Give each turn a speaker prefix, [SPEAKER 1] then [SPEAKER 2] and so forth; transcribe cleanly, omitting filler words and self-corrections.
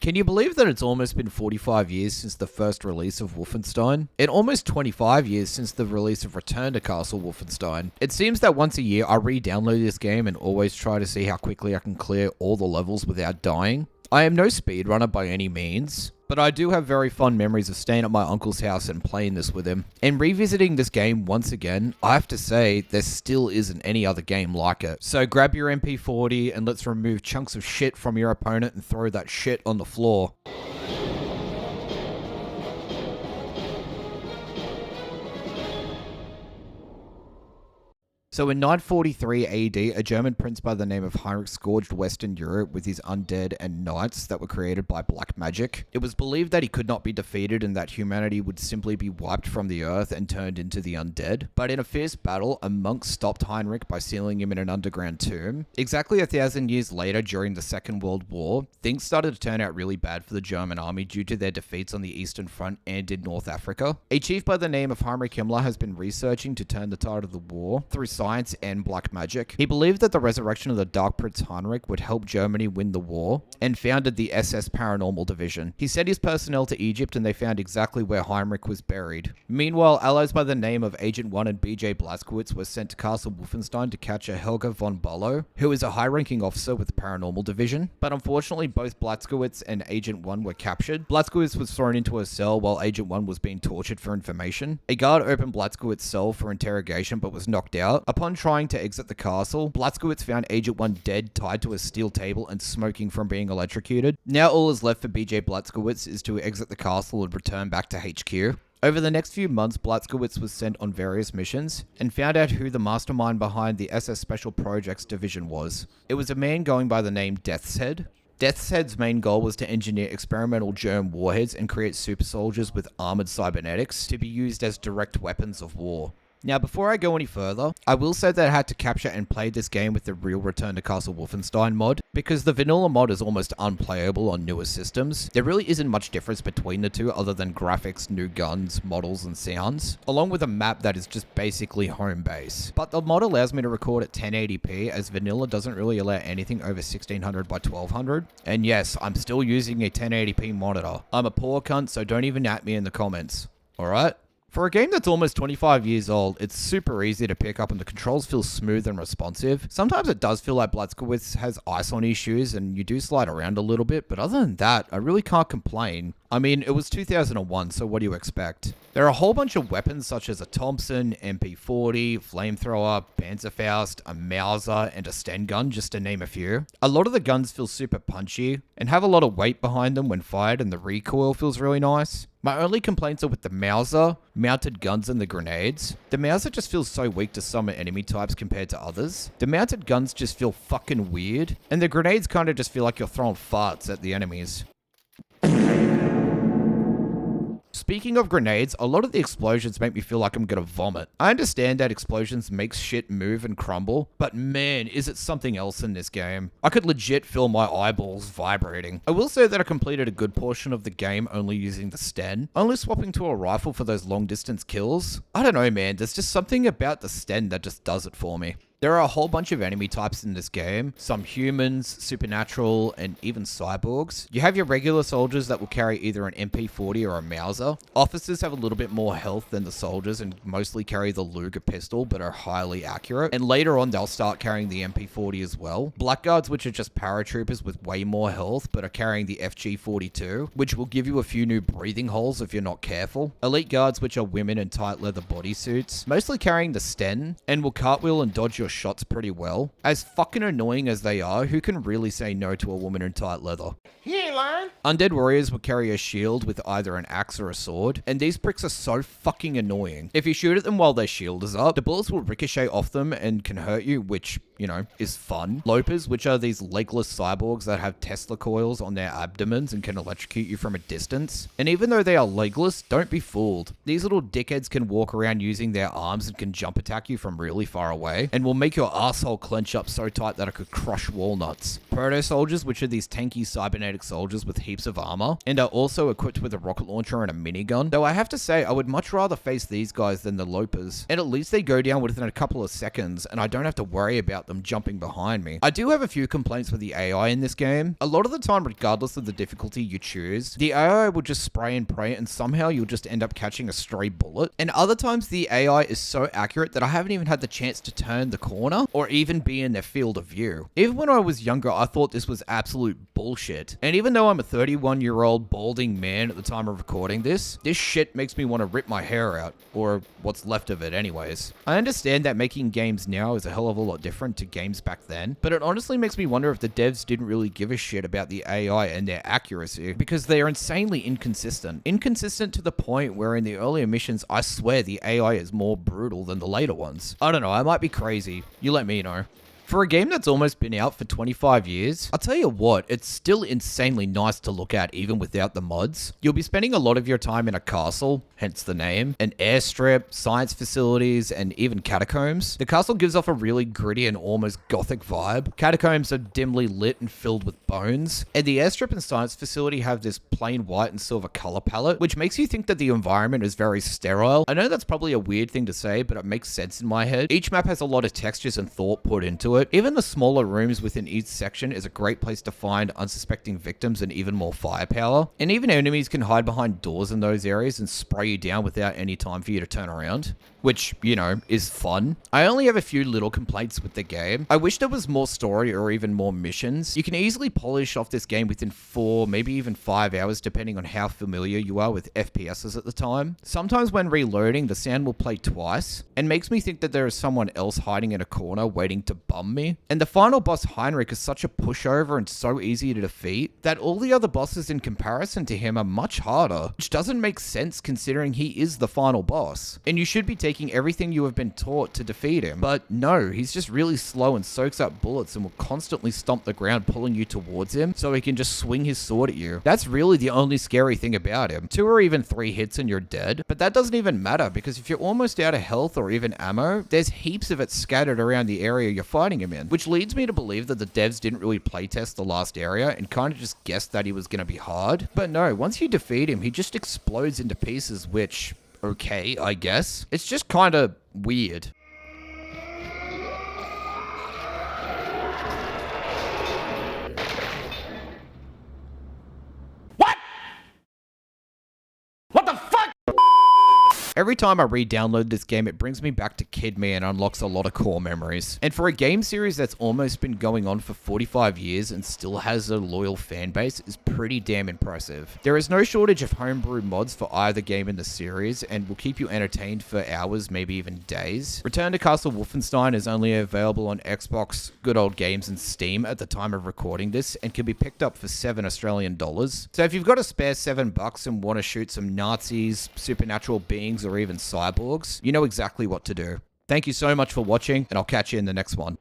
[SPEAKER 1] Can you believe that it's almost been 45 years since the first release of Wolfenstein? And almost 25 years since the release of Return to Castle Wolfenstein. It seems that once a year I re-download this game and always try to see how quickly I can clear all the levels without dying. I am no speedrunner by any means, but I do have very fond memories of staying at my uncle's house and playing this with him. And revisiting this game once again, I have to say, there still isn't any other game like it. So grab your MP40 and let's remove chunks of shit from your opponent and throw that shit on the floor. So in 943 AD, a German prince by the name of Heinrich scourged Western Europe with his undead and knights that were created by black magic. It was believed that he could not be defeated and that humanity would simply be wiped from the earth and turned into the undead. But in a fierce battle, a monk stopped Heinrich by sealing him in an underground tomb. Exactly 1,000 years later, during the Second World War, things started to turn out really bad for the German army due to their defeats on the Eastern Front and in North Africa. A chief by the name of Heinrich Himmler has been researching to turn the tide of the war through science and black magic. He believed that the resurrection of the Dark Prince Heinrich would help Germany win the war, and founded the SS Paranormal Division. He sent his personnel to Egypt and they found exactly where Heinrich was buried. Meanwhile, allies by the name of Agent 1 and BJ Blazkowicz were sent to Castle Wolfenstein to capture Helga von Barlow, who is a high-ranking officer with the Paranormal Division. But unfortunately, both Blazkowicz and Agent 1 were captured. Blazkowicz was thrown into a cell while Agent 1 was being tortured for information. A guard opened Blazkowicz's cell for interrogation but was knocked out. Upon trying to exit the castle, Blazkowicz found Agent 1 dead, tied to a steel table and smoking from being electrocuted. Now all is left for BJ Blazkowicz is to exit the castle and return back to HQ. Over the next few months, Blazkowicz was sent on various missions and found out who the mastermind behind the SS Special Projects Division was. It was a man going by the name Death's Head. Death's Head's main goal was to engineer experimental germ warheads and create super soldiers with armored cybernetics to be used as direct weapons of war. Now, before I go any further, I will say that I had to capture and play this game with the real Return to Castle Wolfenstein mod, because the vanilla mod is almost unplayable on newer systems. There really isn't much difference between the two other than graphics, new guns, models, and sounds, along with a map that is just basically home base. But the mod allows me to record at 1080p, as vanilla doesn't really allow anything over 1600 by 1200. And yes, I'm still using a 1080p monitor. I'm a poor cunt, so don't even at me in the comments. Alright? For a game that's almost 25 years old, it's super easy to pick up and the controls feel smooth and responsive. Sometimes it does feel like Blazkowicz has ice on his shoes and you do slide around a little bit, but other than that, I really can't complain. I mean, it was 2001, so what do you expect? There are a whole bunch of weapons such as a Thompson, MP40, flamethrower, Panzerfaust, a Mauser, and a Sten gun, just to name a few. A lot of the guns feel super punchy and have a lot of weight behind them when fired, and the recoil feels really nice. My only complaints are with the Mauser, mounted guns, and the grenades. The Mauser just feels so weak to some enemy types compared to others. The mounted guns just feel fucking weird, and the grenades kind of just feel like you're throwing farts at the enemies. Speaking of grenades, a lot of the explosions make me feel like I'm gonna vomit. I understand that explosions make shit move and crumble, but man, is it something else in this game. I could legit feel my eyeballs vibrating. I will say that I completed a good portion of the game only using the Sten, only swapping to a rifle for those long distance kills. I don't know, man, there's just something about the Sten that just does it for me. There are a whole bunch of enemy types in this game, some humans, supernatural, and even cyborgs. You have your regular soldiers that will carry either an MP40 or a Mauser. Officers have a little bit more health than the soldiers and mostly carry the Luger pistol, but are highly accurate. And later on, they'll start carrying the MP40 as well. Blackguards, which are just paratroopers with way more health, but are carrying the FG42, which will give you a few new breathing holes if you're not careful. Elite guards, which are women in tight leather bodysuits, mostly carrying the Sten, and will cartwheel and dodge your shots pretty well. As fucking annoying as they are, who can really say no to a woman in tight leather?
[SPEAKER 2] He ain't lying.
[SPEAKER 1] Undead warriors will carry a shield with either an axe or a sword, and these pricks are so fucking annoying. If you shoot at them while their shield is up, the bullets will ricochet off them and can hurt you, which, you know, is fun. Lopers, which are these legless cyborgs that have Tesla coils on their abdomens and can electrocute you from a distance. And even though they are legless, don't be fooled. These little dickheads can walk around using their arms and can jump attack you from really far away, and will make your asshole clench up so tight that it could crush walnuts. proto-soldiers, which are these tanky cybernetic soldiers with heaps of armor, and are also equipped with a rocket launcher and a minigun. Though I have to say, I would much rather face these guys than the Lopers, and at least they go down within a couple of seconds, and I don't have to worry about them jumping behind me. I do have a few complaints with the AI in this game. A lot of the time, regardless of the difficulty you choose, the AI will just spray and pray, and somehow you'll just end up catching a stray bullet. And other times, the AI is so accurate that I haven't even had the chance to turn the corner, or even be in their field of view. Even when I was younger, I thought this was absolute bullshit. And even though I'm a 31-year-old balding man at the time of recording this shit makes me want to rip my hair out, or what's left of it anyways. I understand that making games now is a hell of a lot different to games back then, but it honestly makes me wonder if the devs didn't really give a shit about the AI and their accuracy, because they are insanely inconsistent. Inconsistent to the point where in the earlier missions, I swear the AI is more brutal than the later ones. I don't know, I might be crazy. You let me know. For a game that's almost been out for 25 years, I'll tell you what, it's still insanely nice to look at even without the mods. You'll be spending a lot of your time in a castle, hence the name, an airstrip, science facilities, and even catacombs. The castle gives off a really gritty and almost gothic vibe. Catacombs are dimly lit and filled with bones, and the airstrip and science facility have this plain white and silver color palette, which makes you think that the environment is very sterile. I know that's probably a weird thing to say, but it makes sense in my head. Each map has a lot of textures and thought put into it. Even the smaller rooms within each section is a great place to find unsuspecting victims and even more firepower. And even enemies can hide behind doors in those areas and spray you down without any time for you to turn around, which, you know, is fun. I only have a few little complaints with the game. I wish there was more story or even more missions. You can easily polish off this game within 4, maybe even 5 hours, depending on how familiar you are with FPSs at the time. Sometimes when reloading, the sound will play twice and makes me think that there is someone else hiding in a corner waiting to bum me. And the final boss, Heinrich, is such a pushover and so easy to defeat that all the other bosses in comparison to him are much harder, which doesn't make sense considering he is the final boss. And you should be taking everything you have been taught to defeat him. But no, he's just really slow and soaks up bullets and will constantly stomp the ground, pulling you towards him so he can just swing his sword at you. That's really the only scary thing about him. 2 or even 3 hits and you're dead. But that doesn't even matter, because if you're almost out of health or even ammo, there's heaps of it scattered around the area you're fighting him in, which leads me to believe that the devs didn't really playtest the last area and kind of just guessed that he was going to be hard. But no, once you defeat him, he just explodes into pieces, which, okay, I guess. It's just kind of weird. Every time I re-download this game, it brings me back to Kid Me and unlocks a lot of core memories. And for a game series that's almost been going on for 45 years and still has a loyal fan base is pretty damn impressive. There is no shortage of homebrew mods for either game in the series and will keep you entertained for hours, maybe even days. Return to Castle Wolfenstein is only available on Xbox, Good Old Games, and Steam at the time of recording this, and can be picked up for $7 Australian. So if you've got a spare $7 and want to shoot some Nazis, supernatural beings, or even cyborgs, you know exactly what to do. Thank you so much for watching, and I'll catch you in the next one.